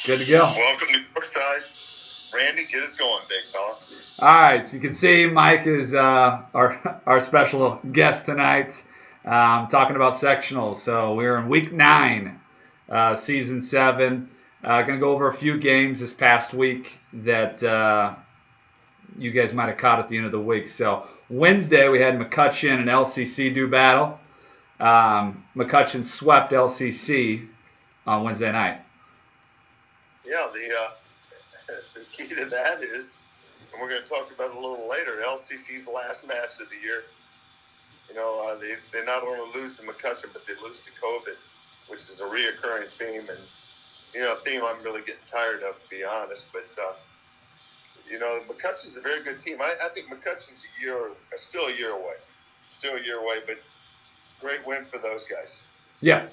Good to go. Welcome to Courtside. Randy, get us going, big fella. All right, so you can see Mike is our special guest tonight, talking about sectionals. So we're in week 9, season 7. Going to go over a few games this past week that you guys might have caught at the end of the week. So Wednesday we had McCutcheon and LCC do battle. McCutcheon swept LCC on Wednesday night. Yeah, the key to that is, and we're going to talk about it a little later, LCC's last match of the year. You know, they not only lose to McCutcheon, but they lose to COVID, which is a reoccurring theme, and a theme I'm really getting tired of, to be honest. But McCutcheon's a very good team. I think McCutcheon's still a year away, but great win for those guys. Yeah.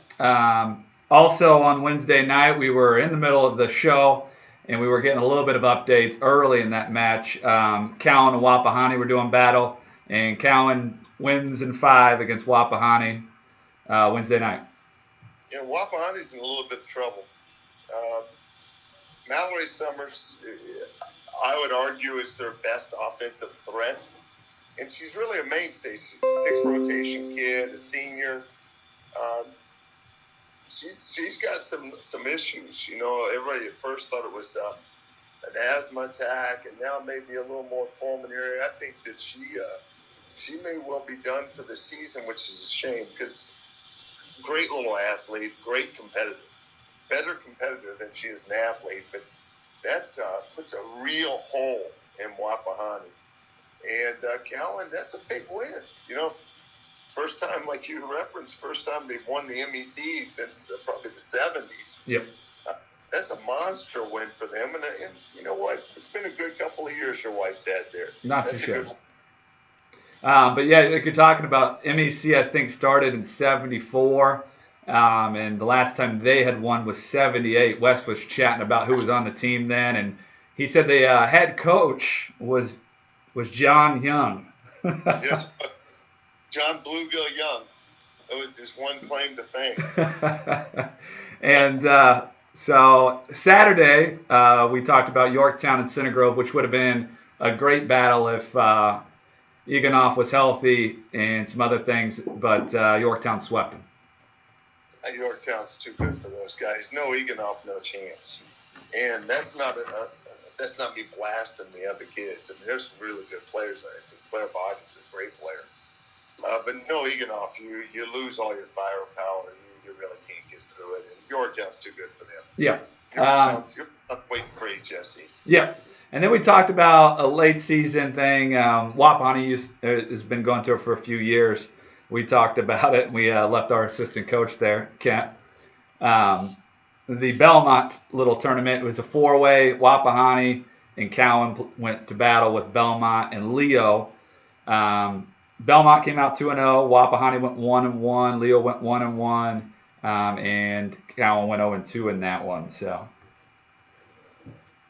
Also on Wednesday night, we were in the middle of the show, and we were getting a little bit of updates early in that match. Cowan and Wapahani were doing battle, and Cowan wins in 5 against Wapahani Wednesday night. Yeah, Wapahani's in a little bit of trouble. Mallory Summers, I would argue, is their best offensive threat, and she's really a mainstay. She's a 6th rotation kid, a senior. She's got some issues. Everybody at first thought it was an asthma attack, and now maybe a little more pulmonary. I think that she may well be done for the season, which is a shame because great little athlete, great competitor, better competitor than she is an athlete. But that puts a real hole in Wapahani. And Cowan, that's a big win. First time, like you referenced, they've won the MEC since probably the 70s. Yep. That's a monster win for them. And you know what? It's been a good couple of years your wife's had there. Not too sure. But yeah, like you're talking about, MEC, I think, started in 74. And the last time they had won was 78. Wes was chatting about who was on the team then. And he said the head coach was John Young. Yes. John Bluegill Young. That was his one claim to fame. And so Saturday, we talked about Yorktown and Cinegrove, which would have been a great battle if Eganoff was healthy and some other things, but Yorktown swept him. Yorktown's too good for those guys. No Eganoff, no chance. And that's not me blasting the other kids. I mean, there's some really good players on it. Claire Bogdan's a great player. But no Eganoff, you lose all your firepower. You really can't get through it. And Yorktown's too good for them. Yeah. You're not waiting for HSE. Yeah. And then we talked about a late season thing. Wapahani has been going to it for a few years. We talked about it. We left our assistant coach there, Kent. The Belmont little tournament, it was a 4-way. Wapahani and Cowan went to battle with Belmont and Leo. Belmont came out 2-0. Wapahani went 1-1. Leo went 1-1. And Cowan went 0-2 in that one. So,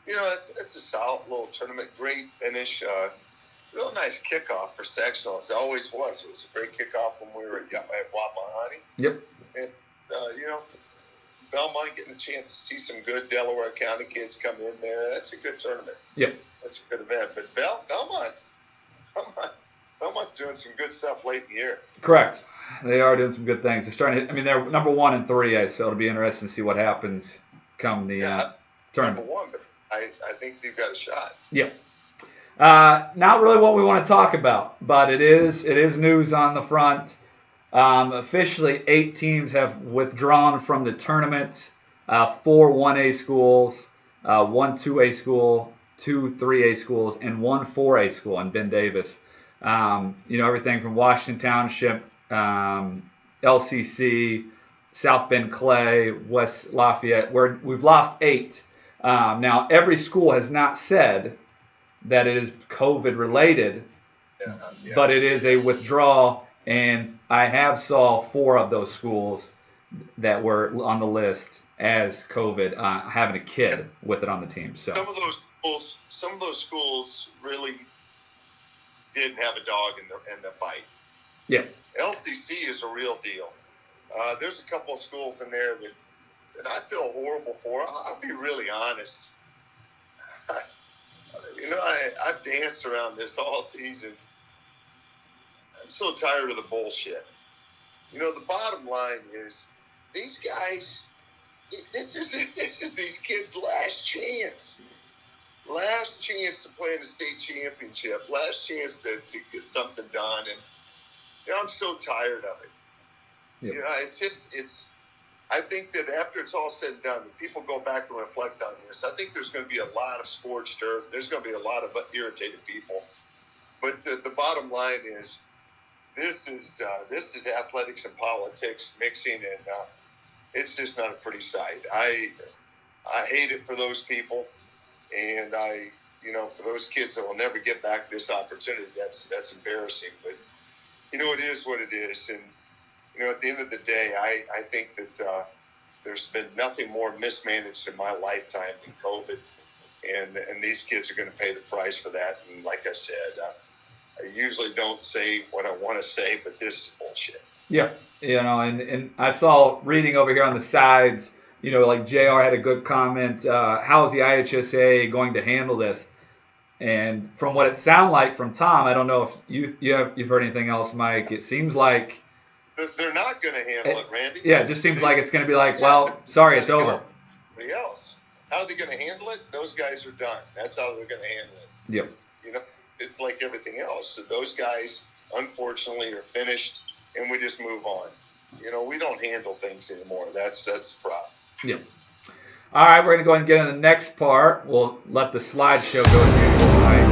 it's a solid little tournament. Great finish. Real nice kickoff for sectionals. It always was. It was a great kickoff when we were at Wapahani. Yep. And Belmont getting a chance to see some good Delaware County kids come in there. That's a good tournament. Yep. That's a good event. But Belmont's doing some good stuff late in the year. Correct. They are doing some good things. They're starting to, they're number 1 and 3, so it'll be interesting to see what happens come the tournament. Number 1, but I think they've got a shot. Yeah. Not really what we want to talk about, but it is news on the front. Officially, 8 teams have withdrawn from the tournament. 4 1A schools, 1 2A school, 2 3A schools, and 1 4A school in Ben Davis. Everything from Washington Township, LCC, South Bend Clay, West Lafayette, where we've lost 8. Now, every school has not said that it is COVID related, but it is a withdrawal, and I have saw 4 of those schools that were on the list as COVID, having a kid with it on the team. So some of those schools really did have a dog in the fight. Yeah. LCC is a real deal. There's a couple of schools in there that and I feel horrible for her. I'll be really honest. I've danced around this all season. I'm so tired of the bullshit. The bottom line is these guys, this is these kids' last chance. Last chance to play in the state championship. Last chance to get something done. And I'm so tired of it. Yep. I think that after it's all said and done, when people go back and reflect on this, I think there's going to be a lot of scorched earth. There's going to be a lot of irritated people. But the bottom line is, this is athletics and politics mixing, and it's just not a pretty sight. I hate it for those people, and for those kids that will never get back this opportunity. That's embarrassing. But it is what it is, and at the end of the day, I think that there's been nothing more mismanaged in my lifetime than COVID, and these kids are going to pay the price for that. And like I said, I usually don't say what I want to say, but this is bullshit. Yeah, and I saw reading over here on the sides, like JR had a good comment, how is the IHSA going to handle this? And from what it sounded like from Tom, I don't know if you've heard anything else, Mike, it seems like they're not going to handle it, Randy. Yeah, it just seems like it's going to be like, sorry, it's over. Somebody else. How are they going to handle it? Those guys are done. That's how they're going to handle it. Yep. It's like everything else. So those guys, unfortunately, are finished, and we just move on. We don't handle things anymore. That's the problem. Yep. All right, we're going to go ahead and get into the next part. We'll let the slideshow go as usual, Mike.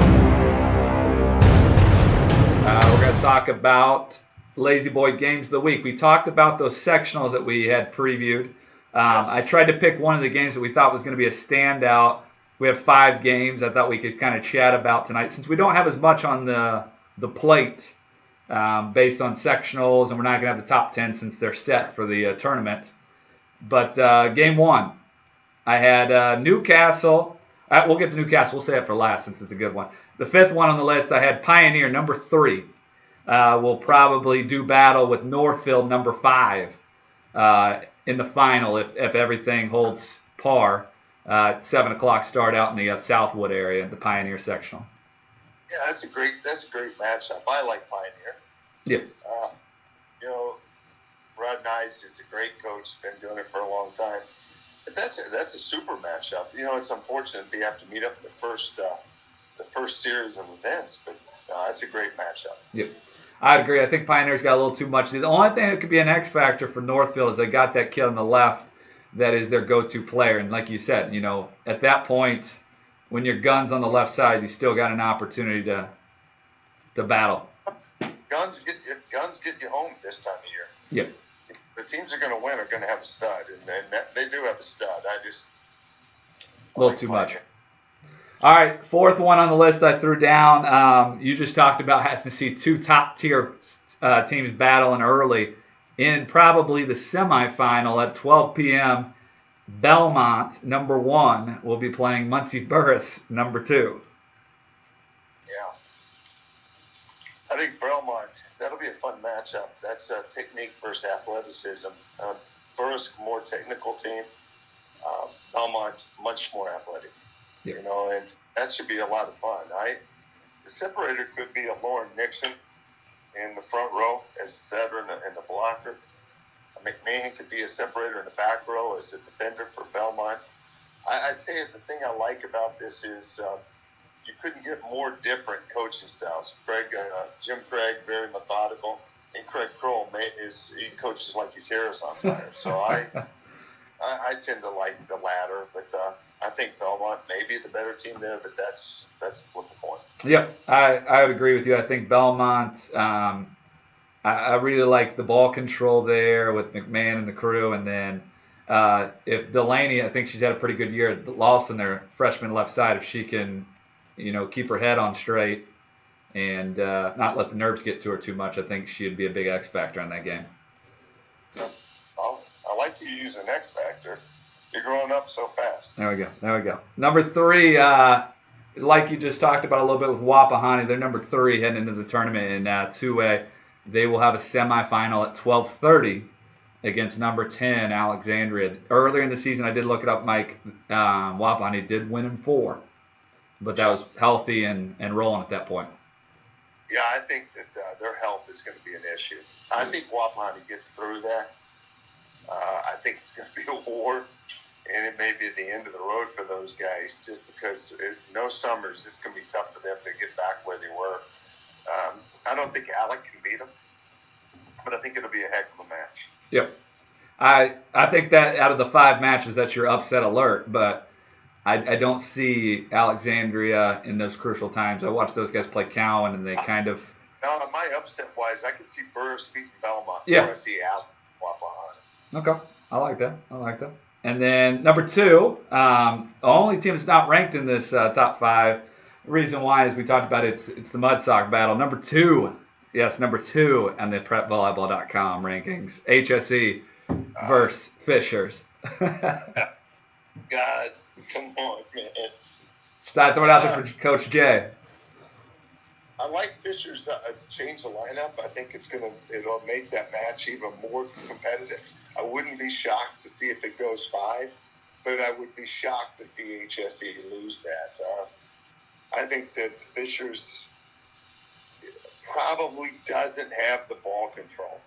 We're going to talk about Lazy Boy Games of the Week. We talked about those sectionals that we had previewed. I tried to pick one of the games that we thought was going to be a standout. We have 5 games I thought we could kind of chat about tonight. Since we don't have as much on the plate based on sectionals, and we're not going to have the top 10 since they're set for the tournament. But game 1, I had Newcastle. We'll get to Newcastle. We'll say it for last since it's a good one. The 5th one on the list, I had Pioneer, number 3. Will probably do battle with Northfield, number 5, in the final if everything holds par. 7 o'clock start out in the Southwood area, the Pioneer sectional. Yeah, that's a great matchup. I like Pioneer. Yep. Rod Nice is a great coach. Been doing it for a long time. But that's a super matchup. It's unfortunate they have to meet up in the first series of events, but that's a great matchup. Yep. I'd agree. I think Pioneer's got a little too much. The only thing that could be an X factor for Northfield is they got that kid on the left that is their go-to player. And like you said, at that point, when your gun's on the left side, you still got an opportunity to battle. Guns get you home this time of year. Yep. The teams are going to win are going to have a stud, and they do have a stud. A little too much. All right, 4th one on the list I threw down. You just talked about having to see 2 top-tier teams battling early. In probably the semifinal at 12 p.m., Belmont, number 1, will be playing Muncie Burris, number 2. Yeah. I think Belmont, that'll be a fun matchup. That's technique versus athleticism. Burris, more technical team. Belmont, much more athletic. Yeah. And that should be a lot of fun. The separator could be a Lauren Nixon in the front row as a setter and a blocker. McMahon could be a separator in the back row as a defender for Belmont. I tell you, the thing I like about this is you couldn't get more different coaching styles. Jim Craig, very methodical, and Craig Kroll, he coaches like his hair is on fire. So I tend to like the latter, but I think Belmont may be the better team there, but that's a flip a coin. Yep, I would agree with you. I think Belmont, I really like the ball control there with McMahon and the crew. And then if Delaney, I think she's had a pretty good year. Lawson, their freshman left side, if she can, keep her head on straight and not let the nerves get to her too much, I think she'd be a big X factor on that game. Solid. I like you using X factor. You're growing up so fast. There we go. Number 3, like you just talked about a little bit with Wapahani, they're number 3 heading into the tournament in 2A. They will have a semifinal at 12:30 against number 10 Alexandria. Earlier in the season, I did look it up, Mike. Wapani did win in 4, but that was healthy and rolling at that point. Yeah, I think that their health is going to be an issue. I think Wapani gets through that. I think it's going to be a war, and it may be the end of the road for those guys just because no summers, it's going to be tough for them to get back where they were. I don't think Alec can beat them, but I think it'll be a heck of a match. Yep. I think that out of the 5 matches, that's your upset alert, but I don't see Alexandria in those crucial times. I watched those guys play Cowan, and they kind of... No, my upset-wise, I could see Burris beating Belmont before I see Alec Wapahana. Okay. I like that. And then number 2, the only team that's not ranked in this top 5. The reason why is we talked about it's the Mud Sock battle. Number 2, number 2 on the PrepVolleyball.com rankings. HSE versus Fishers. God, come on, man. Start throwing out there for Coach Jay. I like Fishers change the lineup. I think it'll make that match even more competitive. I wouldn't be shocked to see if it goes 5, but I would be shocked to see HSE lose that. I think that Fishers probably doesn't have the ball control.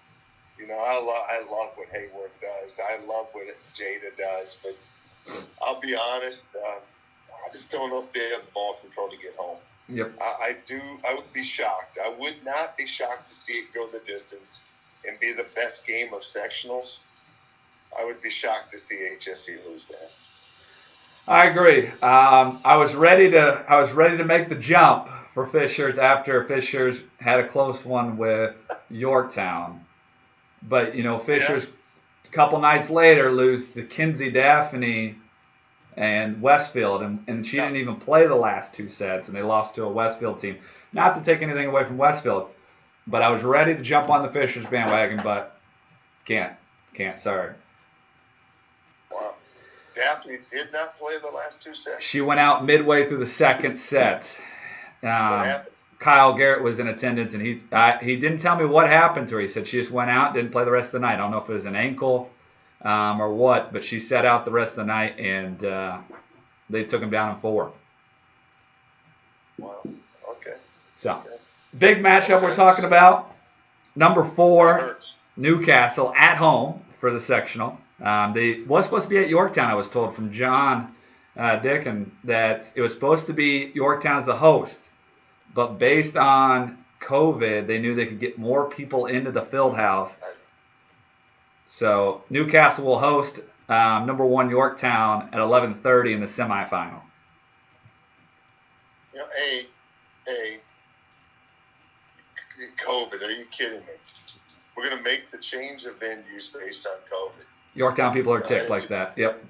I love what Hayward does. I love what Jada does, but I'll be honest, I just don't know if they have the ball control to get home. Yep. I would be shocked. I would not be shocked to see it go the distance and be the best game of sectionals. I would be shocked to see HSE lose that. I agree. I was ready to make the jump for Fishers after Fishers had a close one with Yorktown, but Fishers a couple nights later lose to Kinsey Daphne and Westfield, and she didn't even play the last 2 sets, and they lost to a Westfield team. Not to take anything away from Westfield, but I was ready to jump on the Fishers bandwagon, but can't. Sorry. Wow. Daphne did not play the last 2 sets? She went out midway through the second set. What happened? Kyle Garrett was in attendance, and he didn't tell me what happened to her. He said she just went out, didn't play the rest of the night. I don't know if it was an ankle or what, but she sat out the rest of the night, and they took him down in 4. Wow. Okay. So, big matchup we're talking about. Number 4, Newcastle at home for the sectional. They was supposed to be at Yorktown, I was told from John Dickin, that it was supposed to be Yorktown as the host. But based on COVID, they knew they could get more people into the field house. So Newcastle will host number 1 Yorktown at 11:30 in the semifinal. COVID, are you kidding me? We're going to make the change of venues based on COVID. Yorktown people are ticked like that. Yep.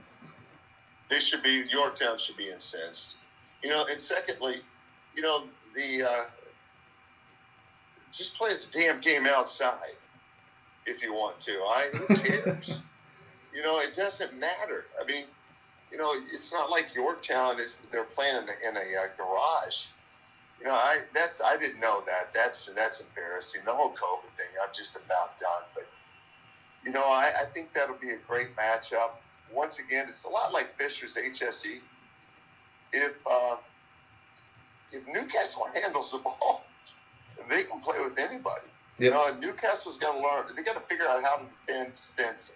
Yorktown should be incensed. And secondly, just play the damn game outside if you want to. Who cares? It doesn't matter. I mean, it's not like Yorktown they're playing in a garage. I didn't know that. That's embarrassing. The whole COVID thing, I'm just about done. But I think that'll be a great matchup. Once again, it's a lot like Fishers HSE. If Newcastle handles the ball, they can play with anybody. Yep. Newcastle's got to learn. They got to figure out how to defend Stinson.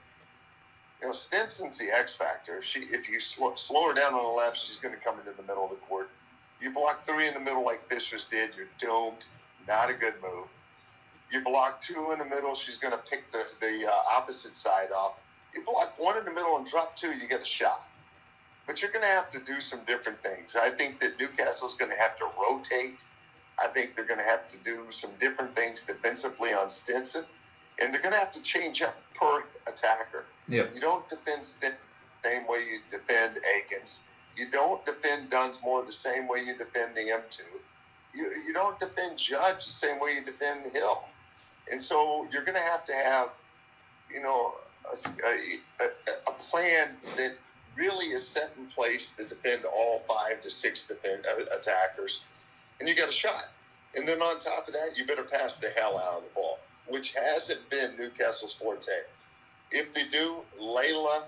Stinson's the X factor. If you slow her down on the left, she's going to come into the middle of the court. You block 3 in the middle like Fishers did, you're doomed. Not a good move. You block 2 in the middle, she's going to pick the opposite side off. You block 1 in the middle and drop 2, you get a shot. But you're going to have to do some different things. I think that Newcastle's going to have to rotate. I think they're going to have to do some different things defensively on Stinson. And they're going to have to change up per attacker. Yep. You don't defend Stinson the same way you defend Akins. You don't defend Dunsmore the same way you defend the M2. You don't defend Judge the same way you defend Hill. And so you're going to have, a plan that really is set in place to defend all 5 to 6 attackers. And you got a shot. And then on top of that, you better pass the hell out of the ball, which hasn't been Newcastle's forte. if they do, Layla,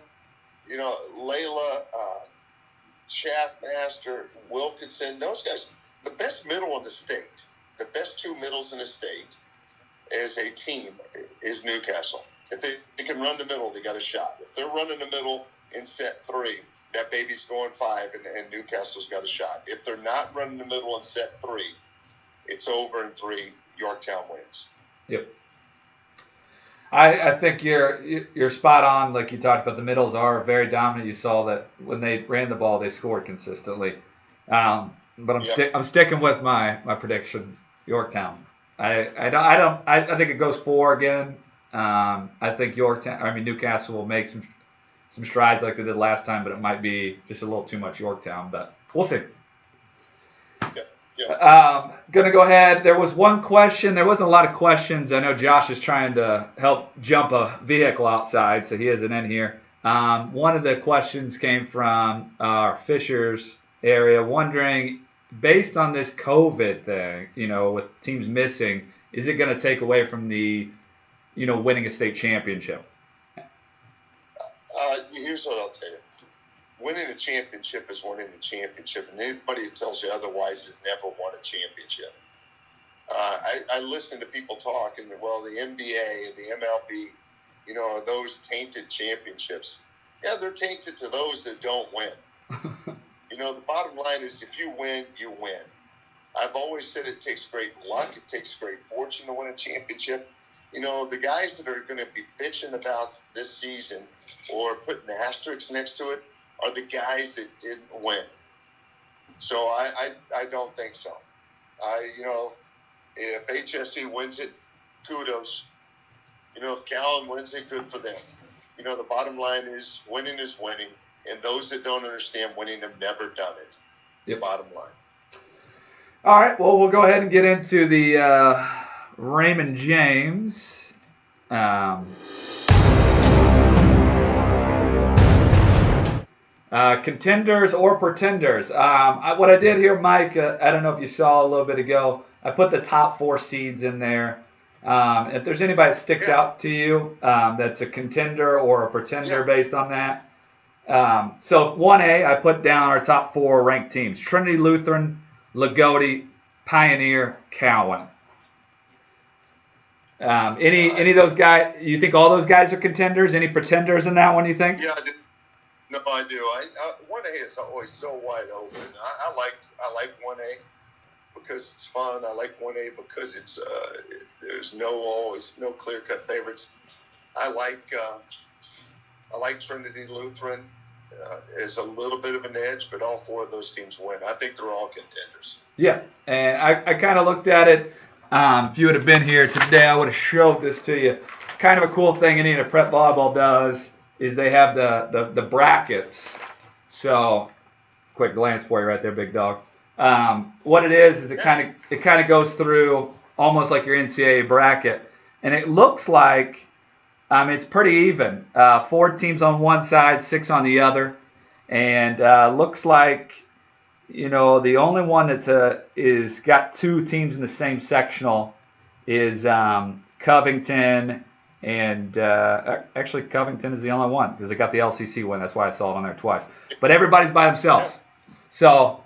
Shaftmaster, Wilkinson, those guys, the best middle in the state, the best two middles in the state as a team is Newcastle. If they can run the middle, they got a shot. If they're running the middle in set 3, that baby's going 5, and Newcastle's got a shot. If they're not running the middle in set 3, it's over in 3. Yorktown wins. Yep. I think you're spot on. Like you talked about, the middles are very dominant. You saw that when they ran the ball, they scored consistently. But I'm sticking with my prediction, Yorktown. I think it goes 4 again. I think Newcastle will make some strides like they did last time, but it might be just a little too much Yorktown. But we'll see. Gonna go ahead. There was one question. There wasn't a lot of questions. I know Josh is trying to help jump a vehicle outside, so he isn't in here. One of the questions came from our Fishers area, wondering, based on this COVID thing, with teams missing, is it going to take away from the, winning a state championship? Here's what I'll tell you. Winning a championship is winning a championship, and anybody who tells you otherwise has never won a championship. I listen to people talk, and the NBA and the MLB, those tainted championships. Yeah, they're tainted to those that don't win. The bottom line is, if you win, you win. I've always said it takes great luck, it takes great fortune to win a championship. The guys that are going to be bitching about this season or putting asterisks next to it are the guys that didn't win. So I don't think so. If HSE wins it, kudos. If Callan wins it, good for them. The bottom line is winning, and those that don't understand winning have never done it. Yep. Bottom line. All right, well, we'll go ahead and get into the Raymond James. Contenders or pretenders. What I did here, Mike, I don't know if you saw a little bit ago, I put the top 4 seeds in there. If there's anybody that sticks out to you that's a contender or a pretender based on that. So 1A, I put down our top 4 ranked teams: Trinity Lutheran, Lagodi, Pioneer, Cowan. Any of those guys? You think all those guys are contenders? Any pretenders in that one? You think? Yeah, I do. No, I do. 1A is always so wide open. I like 1A because it's fun. I like 1A because it's there's always no clear cut favorites. I like Trinity Lutheran as a little bit of an edge, but all 4 of those teams win. I think they're all contenders. Yeah, and I kind of looked at it. If you would have been here today, I would have showed this to you. Kind of a cool thing Indiana Prep Volleyball does is they have the brackets. So, quick glance for you right there, big dog. What it is it kind of goes through almost like your NCAA bracket, and it looks like it's pretty even. 4 teams on one side, 6 on the other, and looks like the only one that's is got 2 teams in the same sectional is Covington, and actually Covington is the only one because they got the LCC win. That's why I saw it on there twice. But everybody's by themselves. So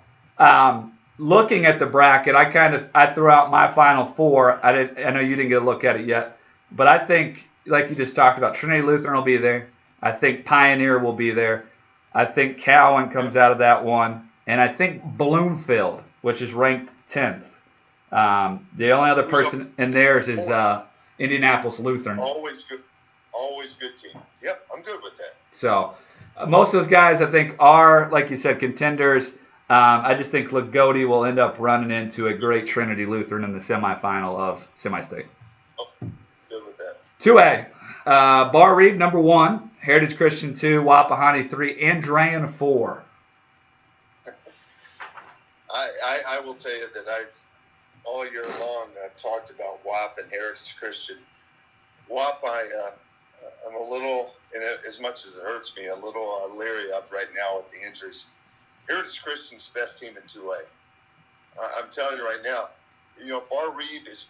looking at the bracket, I threw out my final 4. I know you didn't get a look at it yet, but I think, like you just talked about, Trinity Lutheran will be there. I think Pioneer will be there. I think Cowan comes out of that one. And I think Bloomfield, which is ranked 10th. The only other person in theirs is Indianapolis Lutheran. Always good team. Yep, I'm good with that. So most of those guys, I think, are, like you said, contenders. I just think Lagodi will end up running into a great Trinity Lutheran in the semifinal of semi-state. Oh, good with that. 2A, Bar Reeve, number 1. Heritage Christian 2. Wapahani 3. Andrean 4. I will tell you that all year long I've talked about WAP and Heritage Christian. WAP, I'm a little, and as much as it hurts me, a little leery of right now with the injuries. Heritage Christian's best team in 2A. I'm telling you right now, Bar Reeve is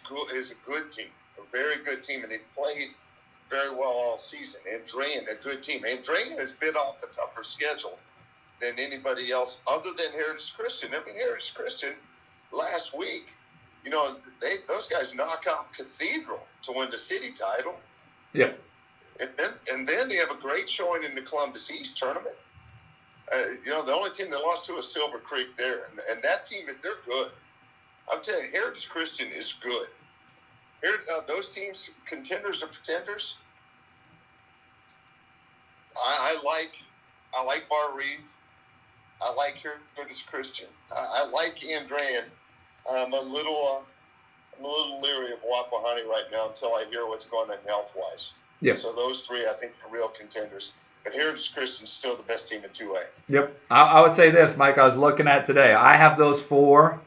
a good team, a very good team, and they played very well all season. Andrean, a good team. Andrean has bit off a tougher schedule than anybody else other than Heritage Christian. I mean, Heritage Christian last week, those guys knock off Cathedral to win the city title. Yep. And then they have a great showing in the Columbus East tournament. The only team they lost to is Silver Creek there. And that team, they're good. I'm telling you, Heritage Christian is good. Those teams, contenders or pretenders, I like Bar Reeve. I like Heritage Christian. I like Andrean. I'm a little leery of Wapahani right now until I hear what's going on health-wise. Yep. So those three, I think, are real contenders. But Heritage Christian's still the best team in 2A. Yep. I would say this, Mike, I was looking at today. I have those 4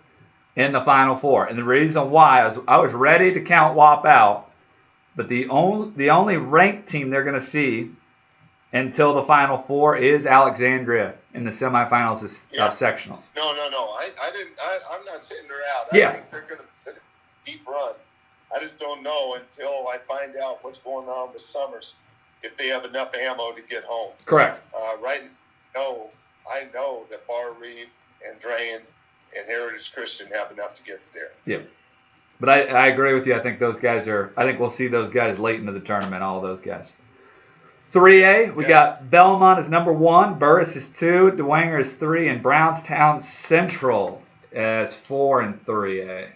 in the Final Four. And the reason why, I was ready to count WAP out, but the only ranked team they're going to see until the Final Four is Alexandria in the semifinals of sectionals. No. I'm not saying they're out. Yeah. I think they're going to deep run. I just don't know until I find out what's going on with Summers, if they have enough ammo to get home. Correct. Right now, I know that Bar Reeve, Andrean, and Heritage Christian have enough to get there. Yeah. But I agree with you. I think we'll see those guys late into the tournament, all those guys. 3A, we got Belmont is number 1, Burris is 2, Dwenger is 3, and Brownstown Central is 4 in 3A.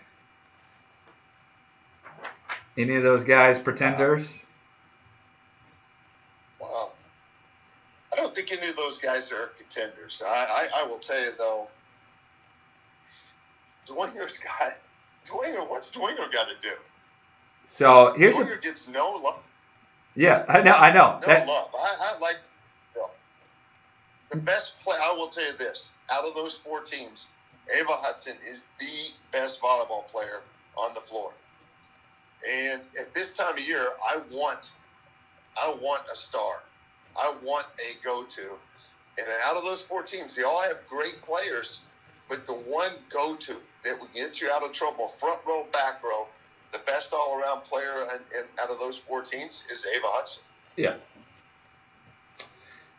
Any of those guys pretenders? Wow. I don't think any of those guys are contenders. I will tell you, though, what's Dwenger got to do? So here's Dwenger gets no love. Yeah, I know. No love. I like the best play. I will tell you this: out of those 4 teams, Ava Hudson is the best volleyball player on the floor. And at this time of year, I want a star. I want a go-to. And out of those 4 teams, they all have great players, but the one go-to that will get you out of trouble, front row, back row, the best all-around player out of those 4 teams is Ava Hudson. Yeah.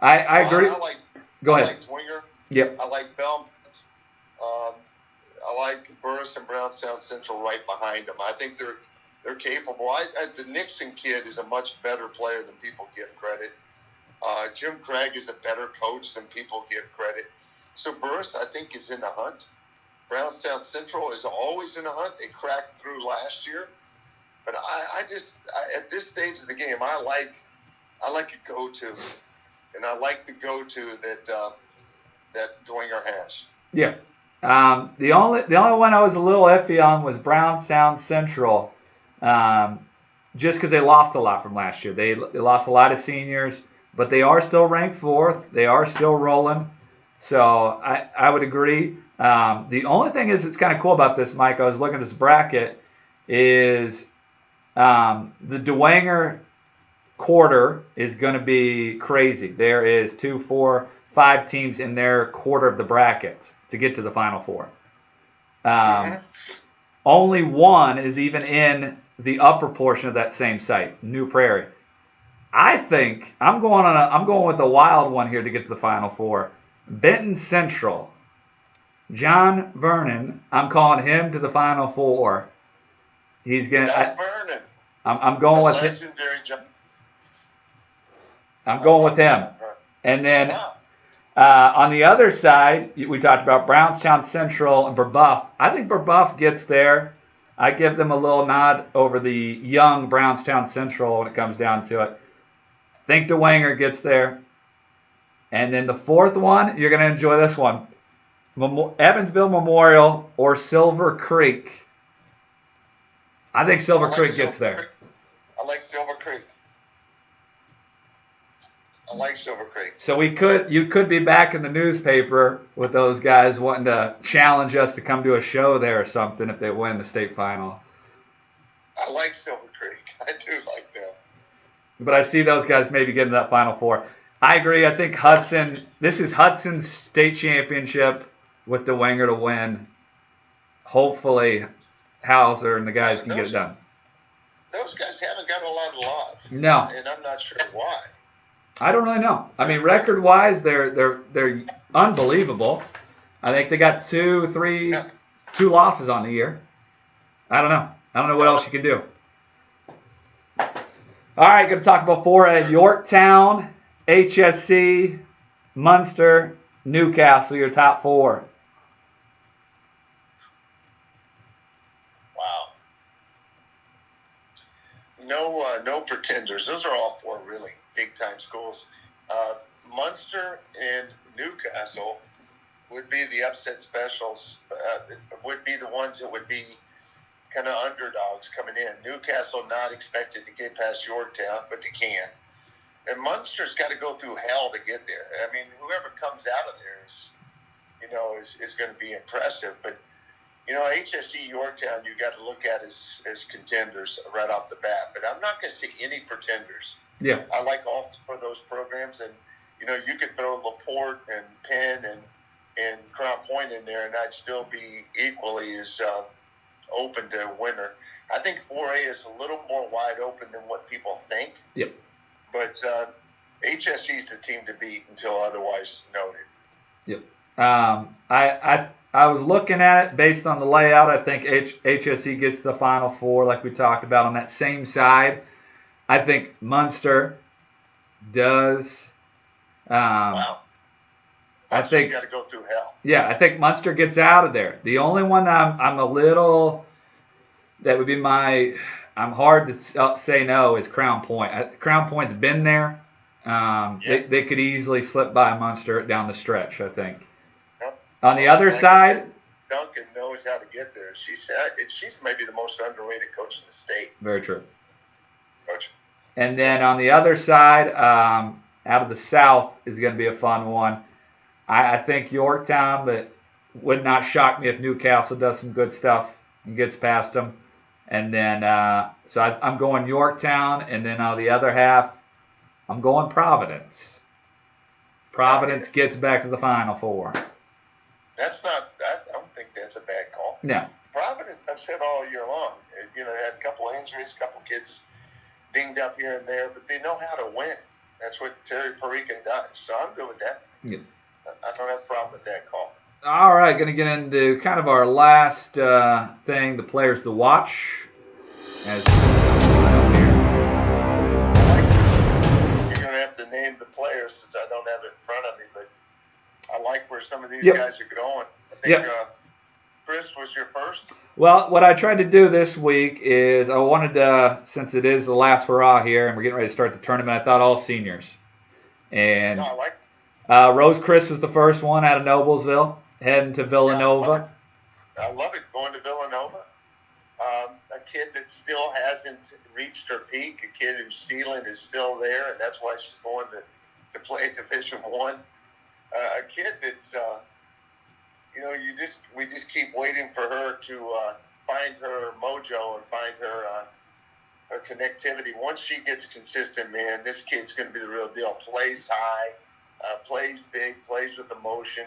I agree. Go ahead. I like Dwenger. Yep. I like Belmont. I like Burris and Brownstown Central right behind them. I think they're capable. The Nixon kid is a much better player than people give credit. Jim Craig is a better coach than people give credit. So Burris, I think, is in the hunt. Brownstown Central is always in the hunt. They cracked through last year. But I at this stage of the game, I like a go-to. And I like the go-to that Dwenger has. Yeah. The only one I was a little iffy on was Brownstown Central. Just because they lost a lot from last year. They lost a lot of seniors, but they are still ranked 4th. They are still rolling. So I would agree. The only thing is, it's kind of cool about this, Mike, I was looking at this bracket, is the Dwenger quarter is going to be crazy. There is 2, 4, 5 teams in their quarter of the bracket to get to the Final Four. Only 1 is even in the upper portion of that same site, New Prairie. I think I'm going with a wild one here to get to the Final Four. Benton Central. John Vernon, I'm calling him to the Final Four. He's gonna. John Vernon. I'm going with legendary John. I'm going with him. And then on the other side, we talked about Brownstown Central and Brebeuf. I think Brebeuf gets there. I give them a little nod over the young Brownstown Central when it comes down to it. I think Dwenger gets there. And then the 4th one, you're going to enjoy this one. Evansville Memorial or Silver Creek. I think Silver Creek gets there. I like Silver Creek. So you could be back in the newspaper with those guys wanting to challenge us to come to a show there or something if they win the state final. I like Silver Creek. I do like them. But I see those guys maybe getting that Final Four. I agree. I think this is Hudson's state championship with Dwenger to win. Hopefully, Hauser and the guys can get it done. those guys haven't got a lot of love. No. And I'm not sure why. I don't really know. I mean, record-wise, they're unbelievable. I think they got two losses on the year. I don't know. I don't know what else you can do. All right, going to talk about 4A. Yorktown, HSC, Munster, Newcastle, your top 4. Wow. No pretenders. Those are all 4 really big-time schools. Munster and Newcastle would be the upset specials, would be the ones that would be kind of underdogs coming in. Newcastle not expected to get past Yorktown, but they can. And Munster's got to go through hell to get there. I mean, whoever comes out of there is going to be impressive. But, HSE Yorktown you got to look at as contenders right off the bat. But I'm not going to say any pretenders. Yeah. I like all 4 of those programs. And, you could throw LaPorte and Penn and Crown Point in there, and I'd still be equally as open to a winner. I think 4A is a little more wide open than what people think. Yep. But HSE is the team to beat until otherwise noted. Yep. I was looking at it based on the layout. I think HSE gets the Final 4, like we talked about on that same side. I think Munster does. Wow. Munster's I think got to go through hell. Yeah, I think Munster gets out of there. The only one I'm a little, that would be I'm hard to say no, is Crown Point. Crown Point's been there. They could easily slip by Munster down the stretch, I think. Yep. On the other side, Duncan knows how to get there. She's maybe the most underrated coach in the state. Very true. Coach. And then on the other side, out of the South is going to be a fun one. I think Yorktown, but would not shock me if Newcastle does some good stuff and gets past them. And then, so I'm going Yorktown, and then on the other half, I'm going Providence. Providence gets back to the Final 4. I don't think that's a bad call. No. Providence, I've said all year long, they had a couple of injuries, a couple of kids dinged up here and there, but they know how to win. That's what Terry Perica does. So I'm good with that. Yep. I don't have a problem with that call. All right, going to get into kind of our last thing, the players to watch. As you're going to have to name the players since I don't have it in front of me, but I like where some of these guys are going. I think Chris was your first. Well, what I tried to do this week is I wanted to, since it is the last hurrah here and we're getting ready to start the tournament, I thought all seniors. And I like Rose Chris was the first one out of Noblesville, heading to Villanova. I love it going to Villanova. A kid that still hasn't reached her peak, a kid whose ceiling is still there, and that's why she's going to play Division I. A kid that's, we just keep waiting for her to find her mojo and find her connectivity. Once she gets consistent, man, this kid's going to be the real deal. Plays high. Plays big, plays with emotion.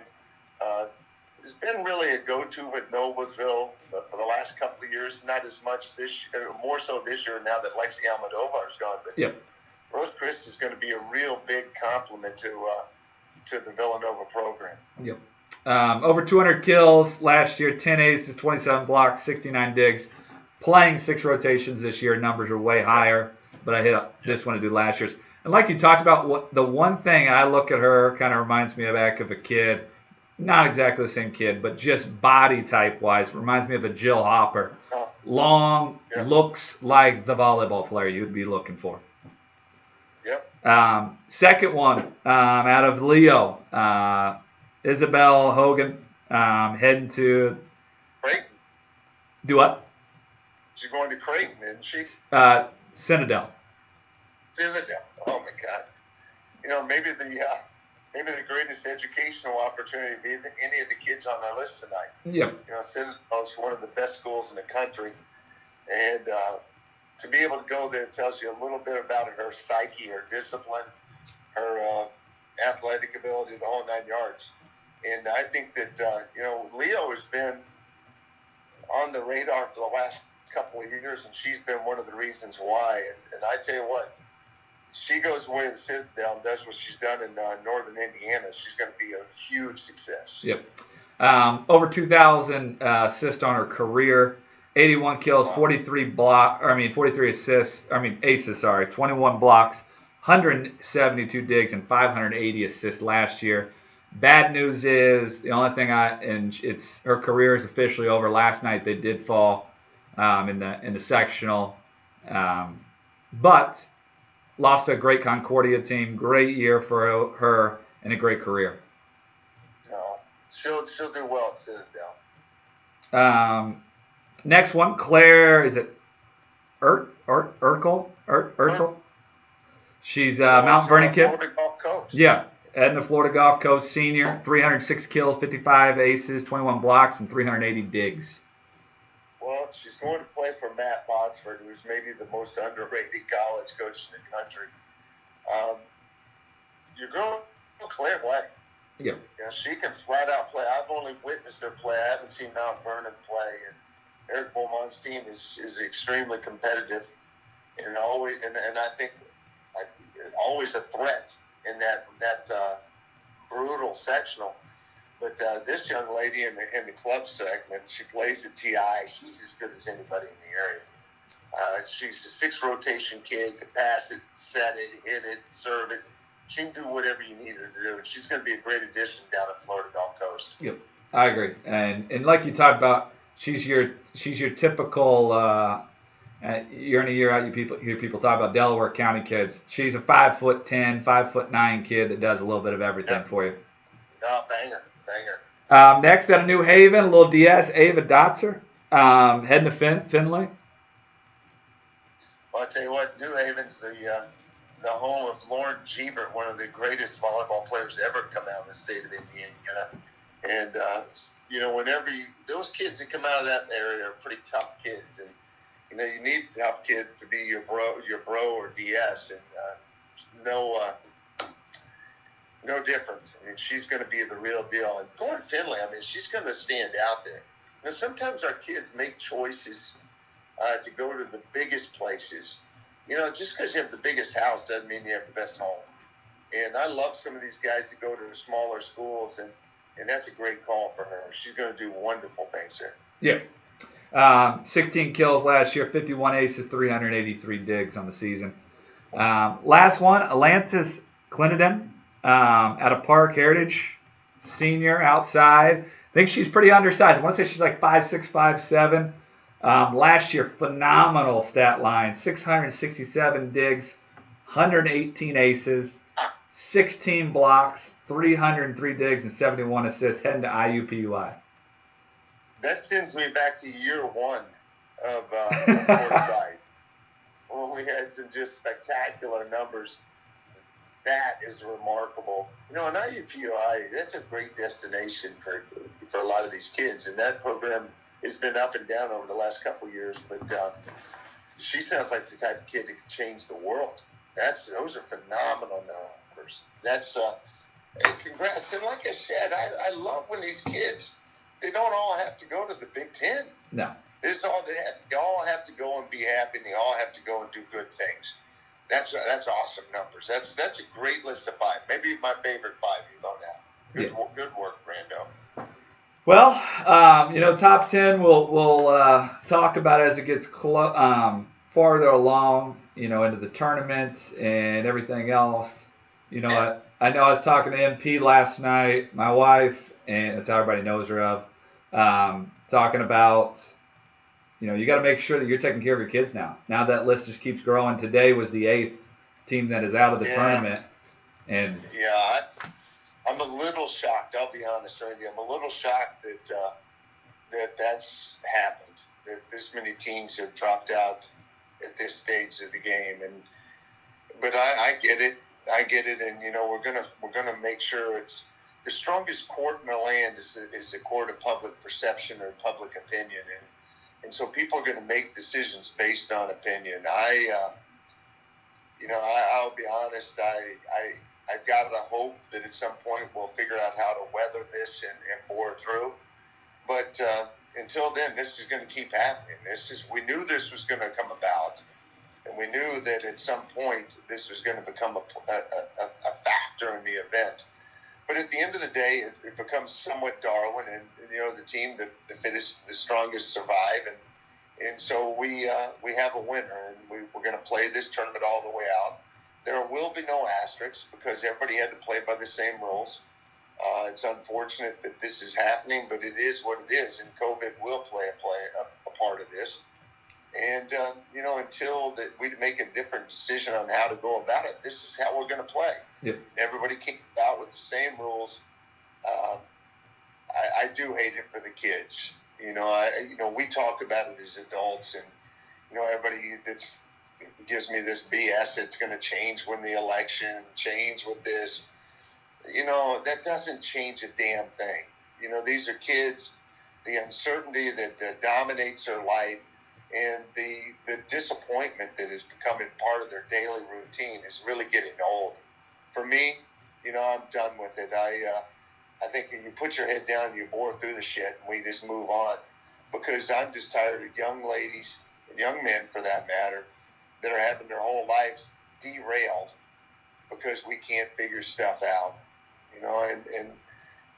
It's been really a go-to with Noblesville for the last couple of years. Not as much this year, more so this year now that Lexi Almodovar's gone. But Rose Chris is going to be a real big compliment to the Villanova program. Yep. Over 200 kills last year, 10 aces, 27 blocks, 69 digs. Playing 6 rotations this year. Numbers are way higher, but I hit this one to do last year's. And like you talked about, the one thing I look at her kind of reminds me back of a kid, not exactly the same kid, but just body type wise, reminds me of a Jill Hopper. Long, looks like the volleyball player you'd be looking for. Yep. Second one, out of Leo, Isabel Hogan, heading to Creighton. Do what? She's going to Creighton, isn't she? Citadel. Oh my God! Maybe the greatest educational opportunity be any of the kids on our list tonight. Yep. Citadel is one of the best schools in the country, and to be able to go there tells you a little bit about her psyche, her discipline, her athletic ability, the whole 9 yards. And I think that Leo has been on the radar for the last couple of years, and she's been one of the reasons why. And I tell you what, she goes away to the sit-down, does what she's done in northern Indiana, she's going to be a huge success. Yep. Over 2,000 assists on her career, 81 kills, 43 aces, 21 blocks, 172 digs, and 580 assists last year. Bad news is the only thing it's her career is officially over. Last night they did fall in the sectional, but lost to a great Concordia team. Great year for her and a great career. She'll do well at Citadel. Next one, Claire, is it Urkel? She's Mount Vernon kid. Florida Gulf Coast. Yeah, Edna, Florida Gulf Coast senior, 306 kills, 55 aces, 21 blocks, and 380 digs. Well, she's going to play for Matt Botsford, who's maybe the most underrated college coach in the country. Your girl, Claire White. Yeah. She can flat out play. I've only witnessed her play. I haven't seen Mount Vernon play. And Eric Beaumont's team is extremely competitive, and always and I think always a threat in that brutal sectional. But this young lady in the club segment, she plays at TI. She's as good as anybody in the area. She's a 6-rotation kid, can pass it, set it, hit it, serve it. She can do whatever you need her to do, and she's going to be a great addition down at Florida Gulf Coast. Yep, I agree. And like you talked about, she's your typical year in and year out. You hear people talk about Delaware County kids. She's a 5'10", 5'9" kid that does a little bit of everything for you. No, banger. Next out of New Haven, a little DS, Ava Dotzer, heading to Finley. Well, I'll tell you what, New Haven's the home of Lauren Jeebert, one of the greatest volleyball players to ever come out of the state of Indiana. And, whenever those kids that come out of that area are pretty tough kids. And, you need tough kids to be your bro or DS. And no different. I mean, she's going to be the real deal. And going to Finley, she's going to stand out there. Sometimes our kids make choices to go to the biggest places. Just because you have the biggest house doesn't mean you have the best home. And I love some of these guys that go to the smaller schools, and that's a great call for her. She's going to do wonderful things there. Yeah. 16 kills last year, 51 aces, 383 digs on the season. Last one, Atlantis Clinton, out of Park Heritage, senior outside. I think she's pretty undersized. I want to say she's like 5'6", 5'7". Last year, phenomenal stat line, 667 digs, 118 aces, 16 blocks, 303 digs, and 71 assists, heading to IUPUI. That sends me back to year one of Courtside, when we had some just spectacular numbers. That is remarkable. In IUPUI, that's a great destination for a lot of these kids, and that program has been up and down over the last couple of years, but she sounds like the type of kid that could change the world. Those are phenomenal numbers. Hey, congrats. And like I said, I love when these kids, they don't all have to go to the Big Ten. No. They all have to go and be happy, and they all have to go and do good things. That's awesome numbers. That's a great list of 5. Maybe my favorite 5 you throw down. Good work, Brando. Well, top 10 we'll talk about as it gets farther along, into the tournament and everything else. I know I was talking to MP last night, my wife, and that's how everybody knows her of, talking about, you got to make sure that you're taking care of your kids now. Now that list just keeps growing. Today was the 8th team that is out of the tournament. And I'm a little shocked. I'll be honest with you. I'm a little shocked that's happened. That this many teams have dropped out at this stage of the game. But I get it. And we're gonna make sure it's the strongest court in the land is the court of public perception or public opinion, and so people are going to make decisions based on opinion. I'll be honest. I've got to hope that at some point we'll figure out how to weather this and bore through. But until then, this is going to keep happening. We knew this was going to come about, and we knew that at some point this was going to become a factor in the event. But at the end of the day, it becomes somewhat Darwin, and the team, the fittest, the strongest survive, and so we have a winner, and we're going to play this tournament all the way out. There will be no asterisks because everybody had to play by the same rules. It's unfortunate that this is happening, but it is what it is, and COVID will play a part of this. And until that we make a different decision on how to go about it, this is how we're going to play. Yep. Everybody keeps out with the same rules. I do hate it for the kids. We talk about it as adults, and everybody that's gives me this BS. It's going to change when the election, change with this. That doesn't change a damn thing. These are kids. The uncertainty that dominates their life and the disappointment that is becoming part of their daily routine is really getting old. For me, I'm done with it. I think you put your head down, you bore through the shit, and we just move on. Because I'm just tired of young ladies, and young men for that matter, that are having their whole lives derailed because we can't figure stuff out. And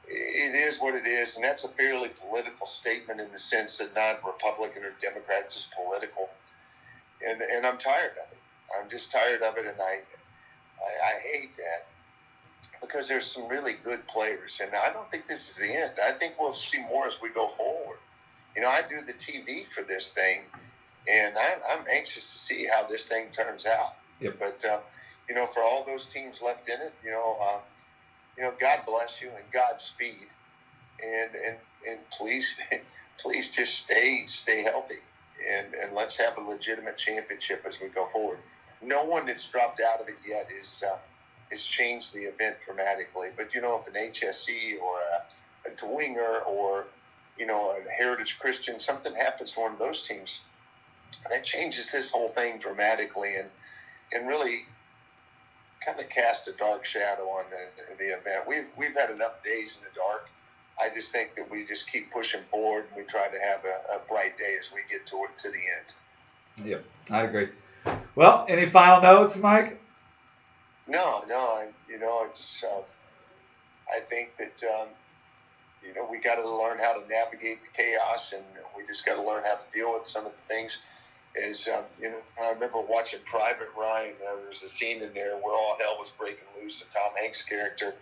it is what it is, and that's a fairly political statement in the sense that not Republican or Democrat, just political. And I'm tired of it. I'm just tired of it, and I hate that because there's some really good players, and I don't think this is the end. I think we'll see more as we go forward. I do the TV for this thing, and I'm anxious to see how this thing turns out. Yep. But for all those teams left in it, God bless you and Godspeed, and please just stay healthy, and let's have a legitimate championship as we go forward. No one that's dropped out of it yet has changed the event dramatically. But if an HSE or a Dwenger or a Heritage Christian, something happens to one of those teams, that changes this whole thing dramatically and really kind of cast a dark shadow on the event. We've had enough days in the dark. I just think that we just keep pushing forward, and we try to have a bright day as we get to the end. Yep, I agree. Well, any final notes, Mike? No. It's. I think that we got to learn how to navigate the chaos, and we just got to learn how to deal with some of the things. I remember watching Private Ryan. There's a scene in there where all hell was breaking loose. And Tom Hanks' character,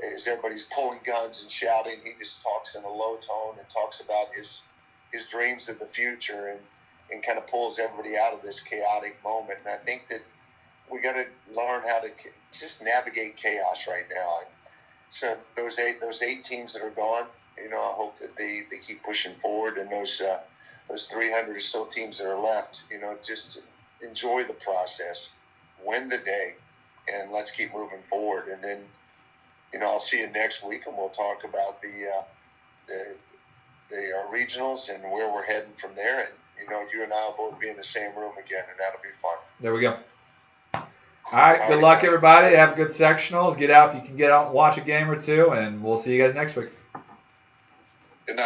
as everybody's pulling guns and shouting, he just talks in a low tone and talks about his dreams of the future and kind of pulls everybody out of this chaotic moment. And I think that we got to learn how to just navigate chaos right now. So those eight teams that are gone, I hope that they keep pushing forward, and those 300 or so teams that are left, just enjoy the process, win the day, and let's keep moving forward. And then, I'll see you next week, and we'll talk about the regionals and where we're heading from there. And you and I will both be in the same room again, and that'll be fun. There we go. All right, good luck, everybody. Have good sectionals. Get out if you can get out and watch a game or two, and we'll see you guys next week. Good night.